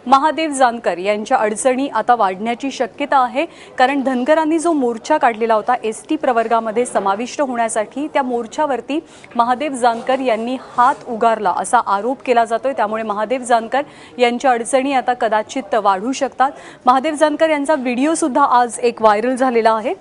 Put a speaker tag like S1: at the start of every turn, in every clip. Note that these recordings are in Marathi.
S1: महादेव जानकर यांच्या अडचणी आता वाढण्याची शक्यता आहे, कारण धनगरांनी जो मोर्चा काढलेला होता एसटी प्रवर्गामध्ये समाविष्ट होण्यासाठी, त्या मोर्चावरती महादेव जानकर यांनी हात उगारला असा आरोप केला जातोय। त्यामुळे महादेव जानकर यांच्या अडचणी आता कदाचित वाढू शकतात। महादेव जानकर यांचा व्हिडिओ सुद्धा आज एक व्हायरल झालेला आहे।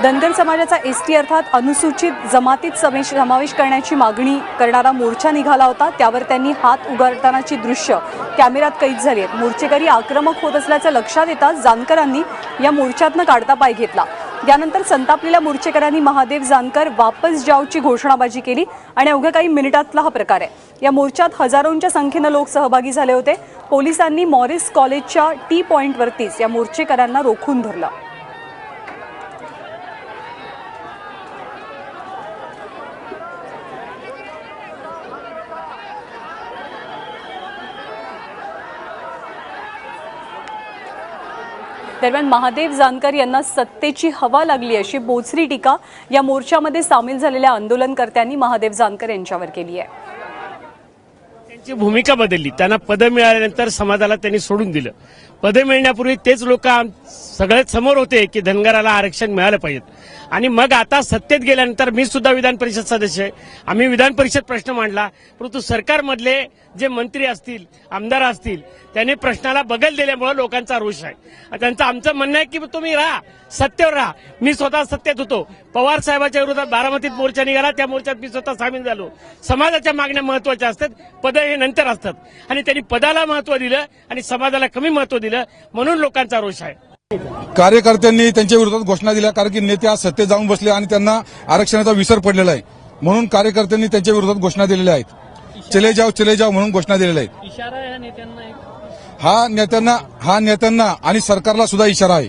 S1: धनगर समाजाचा एसटी अर्थात अनुसूचित जमातीत समावेश करण्याची मागणी करणारा मोर्चा निघाला होता, त्यावर त्यांनी हात उगारतानाची दृश्य कॅमेऱ्यात कैद झाली आहेत। मोर्चेकरी आक्रमक होत असल्याचं लक्षात येताच जानकरांनी या मोर्चातनं काढता पाय घेतला। यानंतर संतापलेल्या मोर्चेकरांनी महादेव जानकर वापस जाओची घोषणाबाजी केली आणि अवघ्या काही मिनिटातला हा प्रकार आहे। या मोर्चात हजारोंच्या संख्येनं लोक सहभागी झाले होते। पोलिसांनी मॉरिस कॉलेजच्या टी पॉइंटवरतीच या मोर्चेकरांना रोखून धरलं। दरम्यान महादेव जानकर यांना सत्तेची हवा लागली अशी बोचरी टीका या मोर्चामध्ये सामील झालेल्या आंदोलनकर्त्यांनी महादेव जानकर यांच्यावर केली आहे।
S2: त्यांची भूमिका बदलली, त्यांना पद मिळाल्यानंतर समाजाला त्यांनी सोडून दिलं। पद मिळण्यापूर्वी तेच लोक सगळ्यात समोर होते की धनगराला आरक्षण मिळालं पाहिजे, आणि मग आता सत्तेत गेल्यानंतर मी सुद्धा विधान परिषद सदस्य आहे, आम्ही विधान परिषद प्रश्न मांडला, परंतु सरकारमधले जे मंत्री असतील, आमदार असतील, त्यांनी प्रश्नाला बगल दिल्यामुळे लोकांचा रोष आहे। त्यांचं आमचं म्हणणं आहे की तुम्ही राहा, सत्तेवर राहा। मी स्वतः सत्तेत होतो, पवार साहेबांच्या विरोधात बारामतीत मोर्चा निघाला, त्या मोर्चात मी स्वतः सामील झालो। समाजाच्या मागण्या महत्वाच्या असतात, पद हे नंतर असतात, आणि त्यांनी पदाला महत्व दिलं आणि समाजाला कमी महत्व दिलं, म्हणून लोकांचा रोष आहे।
S3: कार्यकर्त्यांनी त्यांच्या विरोधात घोषणा दिल्या, कारण की नेते आज सत्तेत जाऊन बसले आणि त्यांना आरक्षणाचा विसर पडलेला आहे, म्हणून कार्यकर्त्यांनी त्यांच्या विरोधात घोषणा दिलेल्या आहेत। चले जाओ म्हणून घोषणा दिलेल्या आहेत।
S2: इशारा आहे नेत्यांना,
S3: हा नेत्यांना आणि सरकारला सुद्धा इशारा आहे।